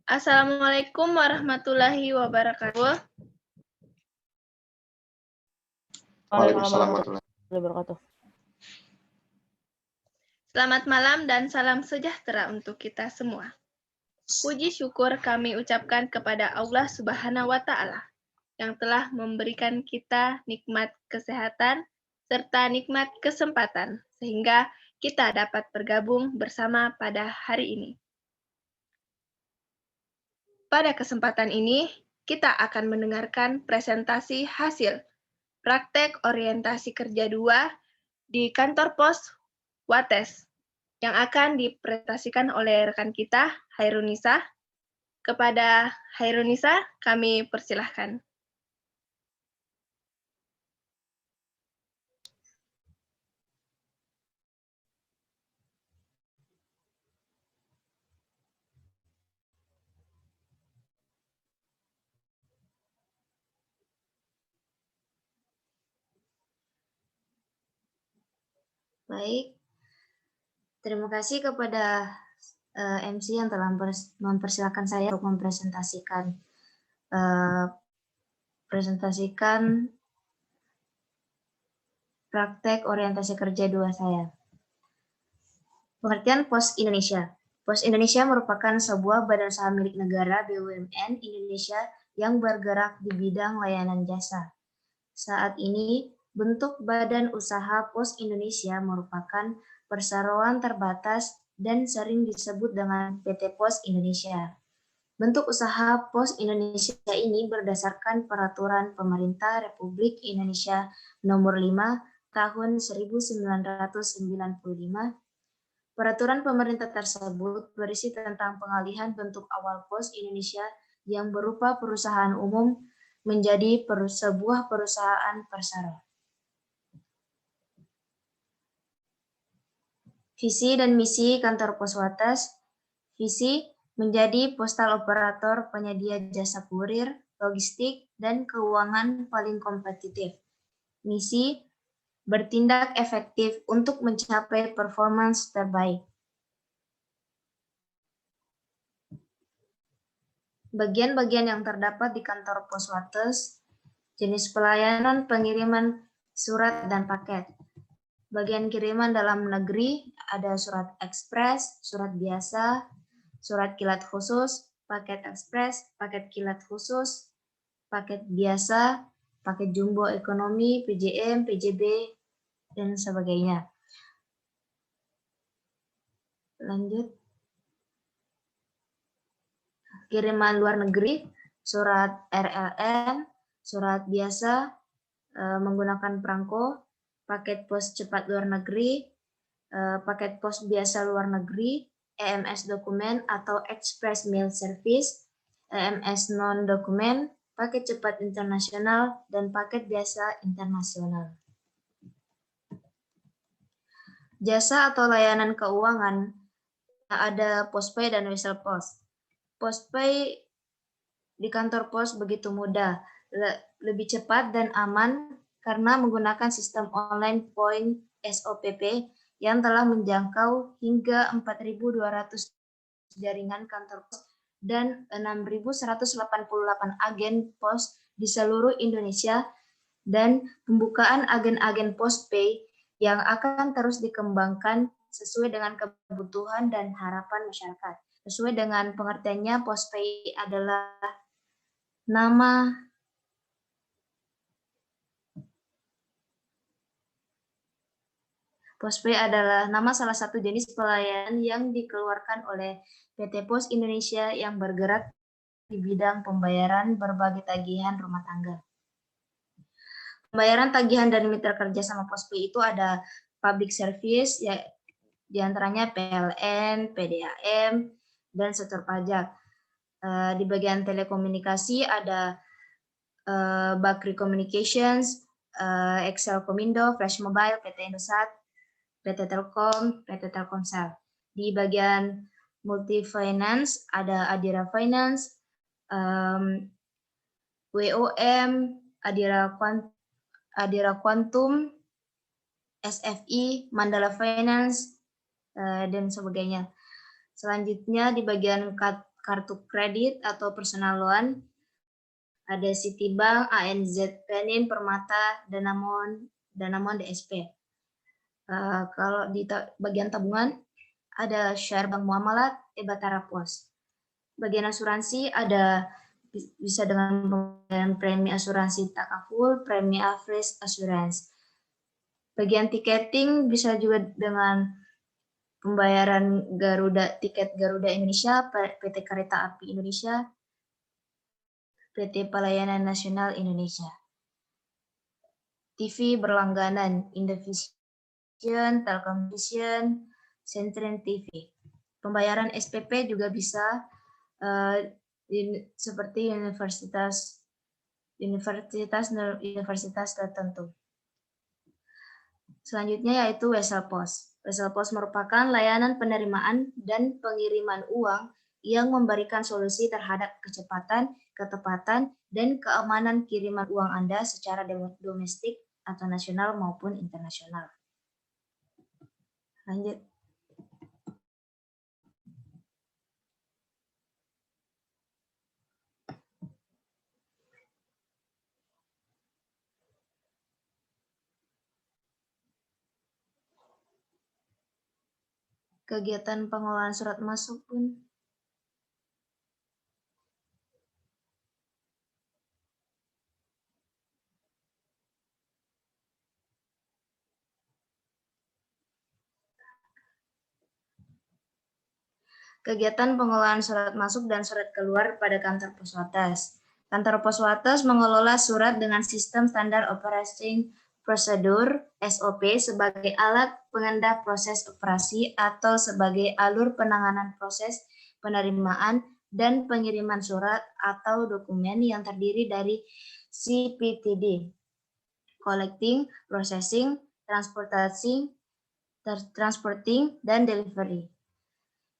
Assalamualaikum warahmatullahi wabarakatuh. Waalaikumsalam warahmatullahi wabarakatuh. Selamat malam dan salam sejahtera untuk kita semua. Puji syukur kami ucapkan kepada Allah Subhanahu wa Ta'ala yang telah memberikan kita nikmat kesehatan serta nikmat kesempatan sehingga kita dapat bergabung bersama pada hari ini. Pada kesempatan ini, kita akan mendengarkan presentasi hasil praktek orientasi kerja 2 di kantor pos Wates yang akan dipresentasikan oleh rekan kita, Hairunisa. Kepada Hairunisa, kami persilahkan. Baik, terima kasih kepada MC yang telah mempersilakan saya untuk mempresentasikan praktek orientasi kerja 2 saya. Pengertian Pos Indonesia. Pos Indonesia merupakan sebuah badan usaha milik negara BUMN Indonesia yang bergerak di bidang layanan jasa. Saat ini, bentuk badan usaha Pos Indonesia merupakan perseroan terbatas dan sering disebut dengan PT Pos Indonesia. Bentuk usaha Pos Indonesia ini berdasarkan Peraturan Pemerintah Republik Indonesia Nomor 5 Tahun 1995. Peraturan pemerintah tersebut berisi tentang pengalihan bentuk awal Pos Indonesia yang berupa perusahaan umum menjadi sebuah perusahaan persero. Visi dan misi kantor Pos Wates. Visi menjadi postal operator penyedia jasa kurir, logistik, dan keuangan paling kompetitif. Misi bertindak efektif untuk mencapai performance terbaik. Bagian-bagian yang terdapat di kantor Pos Wates, jenis pelayanan pengiriman surat dan paket. Bagian kiriman dalam negeri ada surat ekspres, surat biasa, surat kilat khusus, paket ekspres, paket kilat khusus, paket biasa, paket jumbo ekonomi, PJM, PJB, dan sebagainya. Lanjut. Kiriman luar negeri, surat RLN, surat biasa menggunakan perangko, paket pos cepat luar negeri, paket pos biasa luar negeri, EMS dokumen atau Express Mail Service, EMS non-dokumen, paket cepat internasional, dan paket biasa internasional. Jasa atau layanan keuangan, ada Postpay dan Wesel Pos. Postpay di kantor pos begitu mudah, lebih cepat dan aman karena menggunakan sistem online point SOPP yang telah menjangkau hingga 4.200 jaringan kantor pos dan 6.188 agen pos di seluruh Indonesia, dan pembukaan agen-agen Postpay yang akan terus dikembangkan sesuai dengan kebutuhan dan harapan masyarakat. Sesuai dengan pengertiannya, Postpay adalah nama salah satu jenis pelayanan yang dikeluarkan oleh PT Pos Indonesia yang bergerak di bidang pembayaran berbagai tagihan rumah tangga. Pembayaran tagihan dan mitra kerja sama Postpay itu ada public service, ya, diantaranya PLN, PDAM, dan sektor pajak. Di bagian telekomunikasi ada Bakri Communications, Excel Komindo, Flash Mobile, PT Indosat, PT Telkom, PT Telkomsel. Di bagian multi finance ada Adira Finance, WOM, Adira Quantum, SFI, Mandala Finance, dan sebagainya. Selanjutnya di bagian kartu kredit atau personal loan, ada Citibank, ANZ Penin, Permata, Danamon DSP. Kalau di bagian tabungan ada Share Bank Muamalat, Batara Pos. Bagian asuransi ada bisa dengan pembayaran premi asuransi takaful, premi average assurance. Bagian tiketing bisa juga dengan pembayaran tiket Garuda Indonesia, PT Kereta Api Indonesia, PT Pelayanan Nasional Indonesia. TV berlangganan, Indovision, Telkomvision, Sentren TV. Pembayaran SPP juga bisa seperti universitas tertentu. Selanjutnya yaitu Wesel Pos. Wesel Pos merupakan layanan penerimaan dan pengiriman uang yang memberikan solusi terhadap kecepatan, ketepatan, dan keamanan kiriman uang Anda secara domestik atau nasional maupun internasional. Lanjut. Kegiatan pengolahan surat masuk pun. Kegiatan pengolahan surat masuk dan surat keluar pada kantor pos Wates. Kantor pos Wates mengelola surat dengan sistem standar operating procedure (SOP) sebagai alat pengendap proses operasi atau sebagai alur penanganan proses penerimaan dan pengiriman surat atau dokumen yang terdiri dari CPTD, collecting, processing, transporting, dan delivery.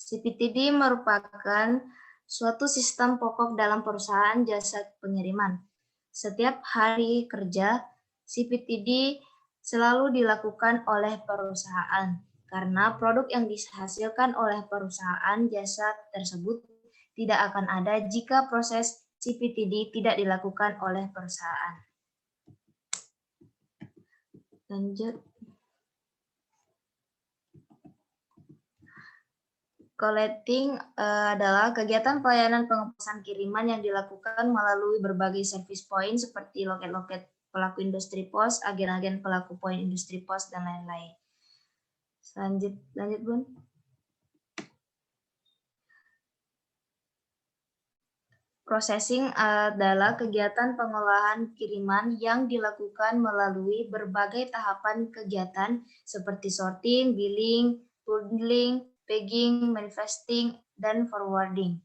CPTD merupakan suatu sistem pokok dalam perusahaan jasa pengiriman. Setiap hari kerja, CPTD selalu dilakukan oleh perusahaan karena produk yang dihasilkan oleh perusahaan jasa tersebut tidak akan ada jika proses CPTD tidak dilakukan oleh perusahaan. Lanjut. Collecting adalah kegiatan pelayanan pengepasan kiriman yang dilakukan melalui berbagai service point seperti loket-loket pelaku industri pos, agen-agen pelaku poin industri pos, dan lain-lain. Lanjut Bun. Processing adalah kegiatan pengolahan kiriman yang dilakukan melalui berbagai tahapan kegiatan seperti sorting, billing, bundling, packing, manifesting, dan forwarding.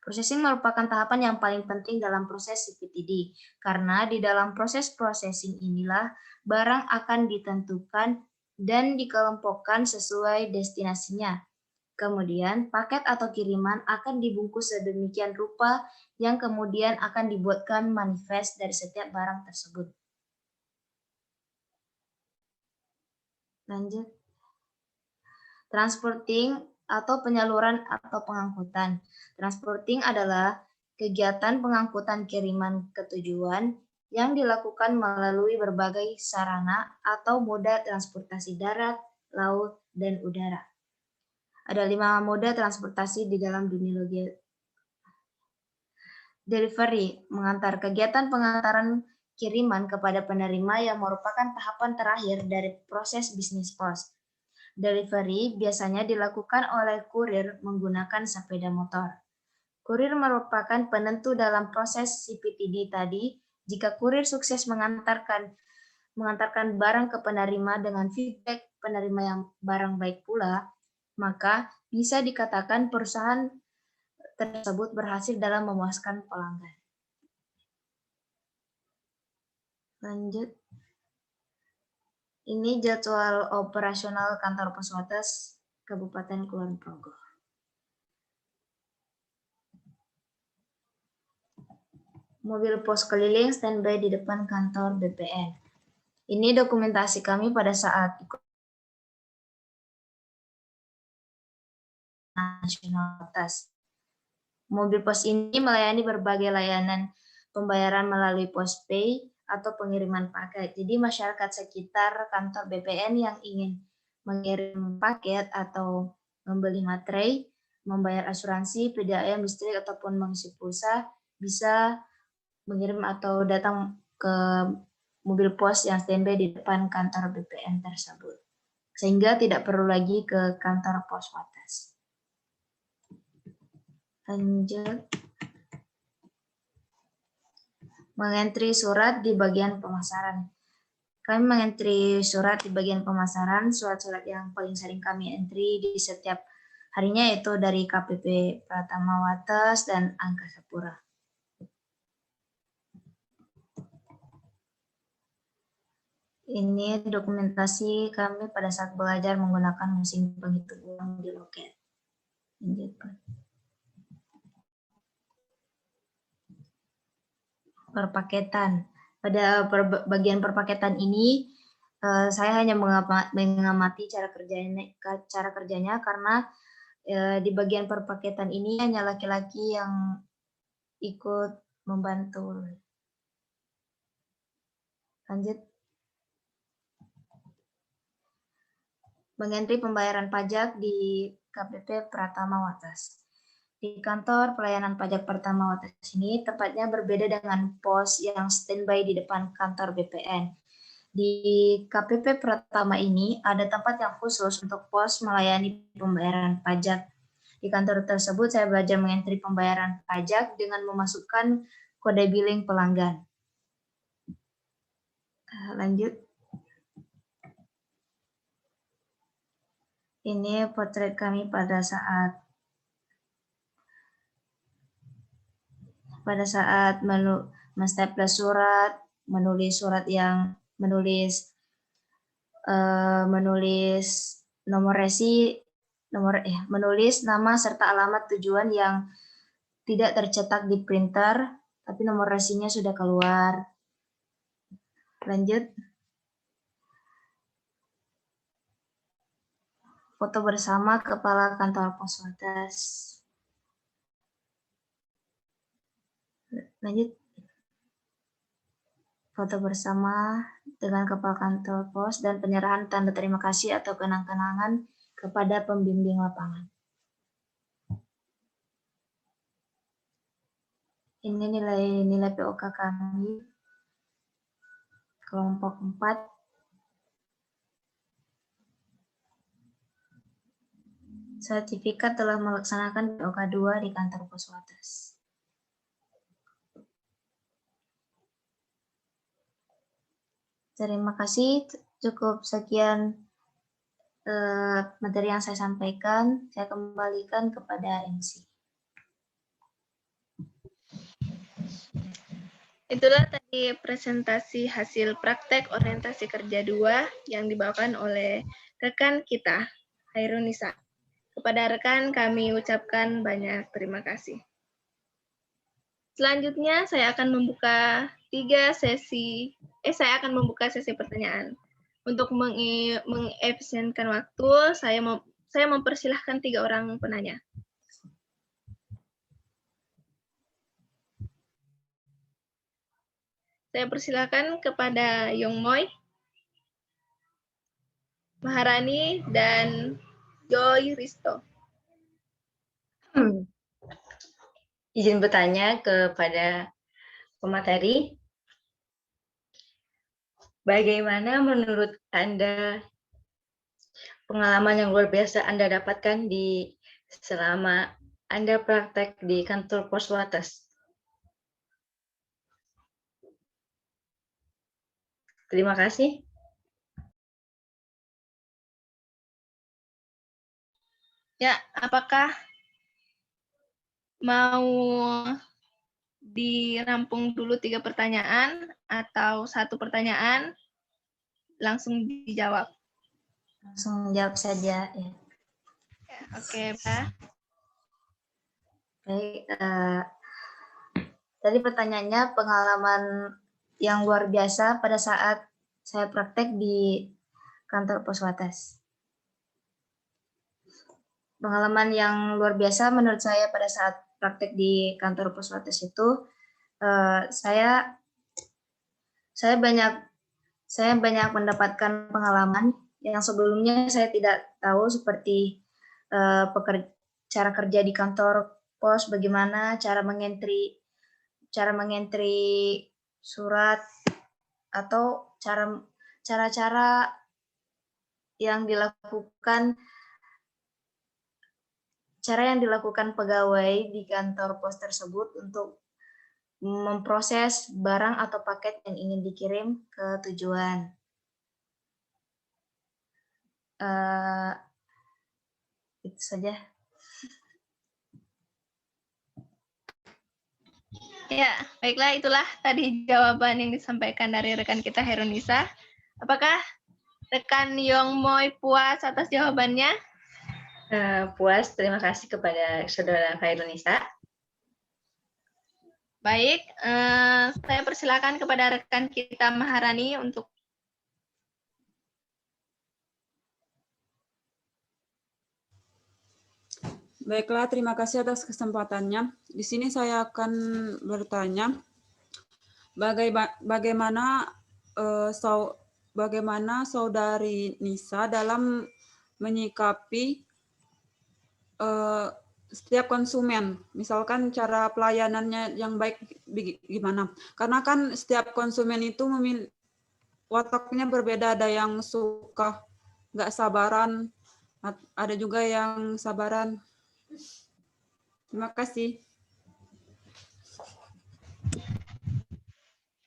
Processing merupakan tahapan yang paling penting dalam proses CPTD, karena di dalam proses processing inilah barang akan ditentukan dan dikelompokkan sesuai destinasinya. Kemudian, paket atau kiriman akan dibungkus sedemikian rupa yang kemudian akan dibuatkan manifest dari setiap barang tersebut. Lanjut. Transporting atau penyaluran atau pengangkutan. Transporting adalah kegiatan pengangkutan kiriman ke tujuan yang dilakukan melalui berbagai sarana atau moda transportasi darat, laut, dan udara. Ada 5 moda transportasi di dalam dunia logistik. Delivery, mengantar, kegiatan pengantaran kiriman kepada penerima yang merupakan tahapan terakhir dari proses bisnis pos. Delivery biasanya dilakukan oleh kurir menggunakan sepeda motor. Kurir merupakan penentu dalam proses CPTD tadi. Jika kurir sukses mengantarkan barang ke penerima dengan feedback penerima yang barang baik pula, maka bisa dikatakan perusahaan tersebut berhasil dalam memuaskan pelanggan. Lanjut. Ini jadwal operasional kantor pos Wates Kabupaten Kulon Progo. Mobil pos keliling standby di depan kantor BPN. Ini dokumentasi kami pada saat nasional Wates. Mobil pos ini melayani berbagai layanan pembayaran melalui postpay atau pengiriman paket. Jadi masyarakat sekitar kantor BPN yang ingin mengirim paket atau membeli materai, membayar asuransi, PDAM listrik ataupun mengisi pulsa bisa mengirim atau datang ke mobil pos yang standby di depan kantor BPN tersebut. Sehingga tidak perlu lagi ke kantor pos Wates. Lanjut. Mengentri surat di bagian pemasaran. Kami mengentri surat di bagian pemasaran, surat-surat yang paling sering kami entry di setiap harinya itu dari KPP Pratama Wates dan Angkasa Pura. Ini dokumentasi kami pada saat belajar menggunakan mesin penghitung uang di loket. Lanjutkan. Perpaketan. Pada bagian perpaketan ini, saya hanya mengamati cara kerjanya karena di bagian perpaketan ini hanya laki-laki yang ikut membantu. Lanjut. Mengentri pembayaran pajak di KPP Pratama Wates. Di kantor pelayanan pajak Pratama Wates ini tempatnya berbeda dengan pos yang standby di depan kantor BPN. Di KPP Pratama ini ada tempat yang khusus untuk pos melayani pembayaran pajak. Di kantor tersebut saya belajar mengentri pembayaran pajak dengan memasukkan kode billing pelanggan. Lanjut. Ini potret kami pada saat menstaples surat, menulis menulis nama serta alamat tujuan yang tidak tercetak di printer, tapi nomor resinya sudah keluar. Lanjut. Foto bersama Kepala Kantor Pos Wates. Lanjut. Foto bersama dengan Kepala Kantor Pos dan penyerahan tanda terima kasih atau kenang-kenangan kepada pembimbing lapangan. Ini nilai POK kami kelompok 4. Sertifikat telah melaksanakan POK 2 di kantor Pos Wates. Terima kasih, cukup sekian materi yang saya sampaikan. Saya kembalikan kepada MC. Itulah tadi presentasi hasil praktek orientasi kerja 2 yang dibawakan oleh rekan kita, Hairunisa. Kepada rekan kami ucapkan banyak terima kasih. Selanjutnya saya akan membuka sesi pertanyaan. Untuk mengefisienkan waktu, saya mempersilahkan 3 orang penanya. Saya persilahkan kepada Yongmoy, Maharani, dan Joy Risto. Izin bertanya kepada pemateri, bagaimana menurut Anda pengalaman yang luar biasa Anda dapatkan selama Anda praktek di kantor Pos Wates? Terima kasih. Ya, apakah mau dirampung dulu 3 pertanyaan atau 1 pertanyaan langsung dijawab? Langsung jawab saja. Ya. Oke, Pak. Baik, tadi pertanyaannya pengalaman yang luar biasa pada saat saya praktek di kantor Pos Wates. Pengalaman yang luar biasa menurut saya pada saat praktek di kantor pos Wates itu, saya banyak mendapatkan pengalaman yang sebelumnya saya tidak tahu, seperti cara kerja di kantor pos, bagaimana cara mengentry surat, atau cara-cara yang dilakukan pegawai di kantor pos tersebut untuk memproses barang atau paket yang ingin dikirim ke tujuan. Itu saja. Ya, baiklah, itulah tadi jawaban yang disampaikan dari rekan kita Herunisa. Apakah rekan Yongmoy puas atas jawabannya? Puas, terima kasih kepada saudara Khairunisa. Baik, saya persilakan kepada rekan kita Maharani untuk Baiklah, terima kasih atas kesempatannya. Di sini saya akan bertanya, bagaimana saudari Nisa dalam menyikapi setiap konsumen, misalkan cara pelayanannya yang baik gimana? Karena kan setiap konsumen itu wataknya berbeda, ada yang suka nggak sabaran, ada juga yang sabaran. Terima kasih.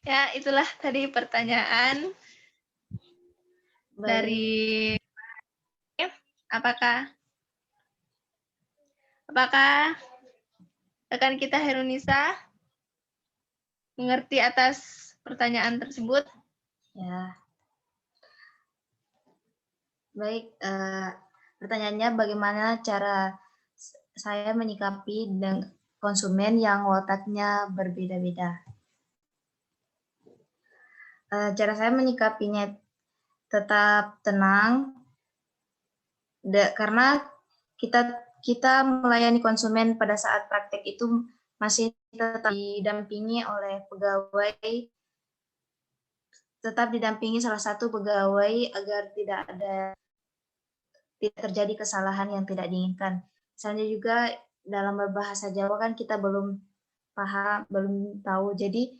ya, itulah tadi pertanyaan dari apakah rekan kita Herunisa mengerti atas pertanyaan tersebut? Ya. Baik, pertanyaannya bagaimana cara saya menyikapi konsumen yang wataknya berbeda-beda. Cara saya menyikapinya tetap tenang, karena kita melayani konsumen pada saat praktek itu masih tetap didampingi oleh pegawai, salah satu pegawai agar tidak terjadi kesalahan yang tidak diinginkan. Misalnya juga dalam berbahasa Jawa kan kita belum paham, belum tahu. Jadi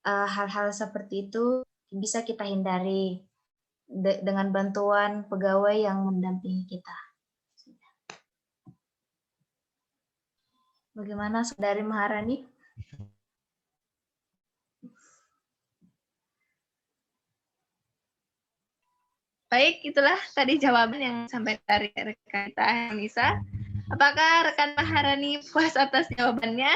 hal-hal seperti itu bisa kita hindari dengan bantuan pegawai yang mendampingi kita. Bagaimana Saudari Maharani? Baik, itulah tadi jawaban yang sampai dari rekan kita Nisa. Apakah rekan Maharani puas atas jawabannya?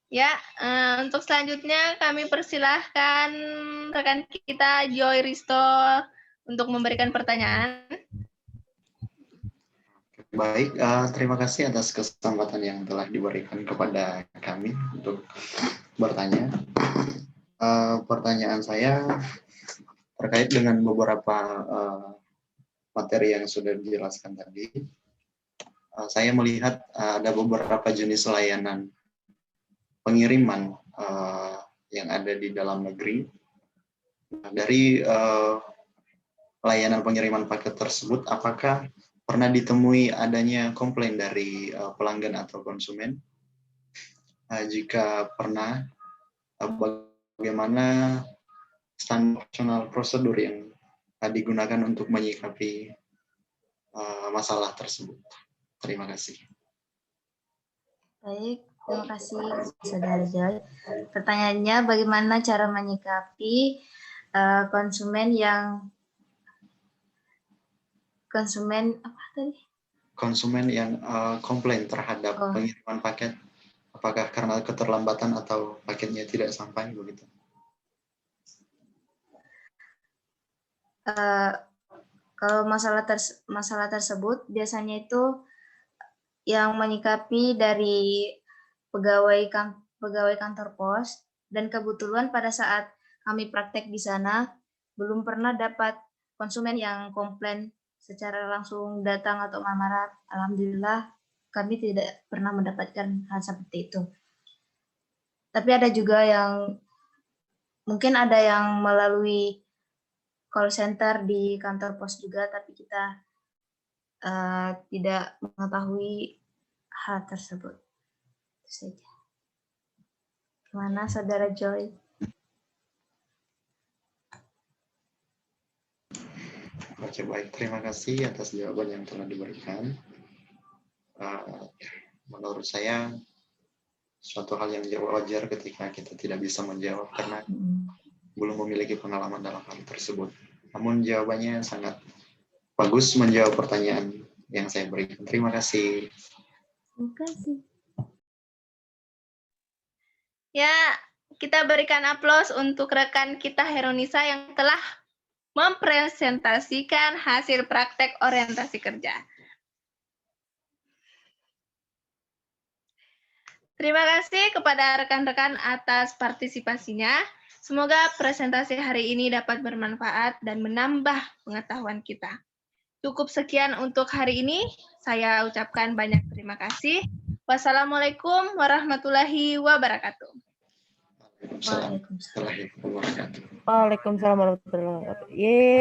Ya, untuk selanjutnya kami persilahkan rekan kita Joy Risto untuk memberikan pertanyaan. Baik, terima kasih atas kesempatan yang telah diberikan kepada kami untuk bertanya. Pertanyaan saya terkait dengan beberapa materi yang sudah dijelaskan tadi. Saya melihat ada beberapa jenis layanan pengiriman yang ada di dalam negeri. Dari layanan pengiriman paket tersebut, apakah pernah ditemui adanya komplain dari pelanggan atau konsumen? Jika pernah, bagaimana standar prosedur yang digunakan untuk menyikapi masalah tersebut? Terima kasih. Baik, terima kasih Saudara Joy. Pertanyaannya, bagaimana cara menyikapi konsumen yang komplain terhadap pengiriman paket, apakah karena keterlambatan atau paketnya tidak sampai begitu? Kalau masalah tersebut biasanya itu yang menyikapi dari pegawai kantor pos Dan kebetulan pada saat kami praktek di sana, belum pernah dapat konsumen yang komplain secara langsung datang atau marah. Alhamdulillah, kami tidak pernah mendapatkan hal seperti itu. Tapi ada juga yang, mungkin ada yang melalui call center di kantor pos juga, tapi kita tidak mengetahui hal tersebut. Itu saja. Gimana, Saudara Joy? Oke, baik. Terima kasih atas jawaban yang telah diberikan. Menurut saya, suatu hal yang wajar ketika kita tidak bisa menjawab karena belum memiliki pengalaman dalam hal tersebut. Namun jawabannya sangat bagus menjawab pertanyaan yang saya berikan. Terima kasih. Terima kasih. Ya, kita berikan aplaus untuk rekan kita Heronisa yang telah mempresentasikan hasil praktek orientasi kerja. Terima kasih kepada rekan-rekan atas partisipasinya. Semoga presentasi hari ini dapat bermanfaat dan menambah pengetahuan kita. Cukup sekian untuk hari ini. Saya ucapkan banyak terima kasih. Wassalamualaikum warahmatullahi wabarakatuh. Waalaikumsalam warahmatullahi wabarakatuh. Waalaikumsalam warahmatullahi wabarakatuh. Yeay.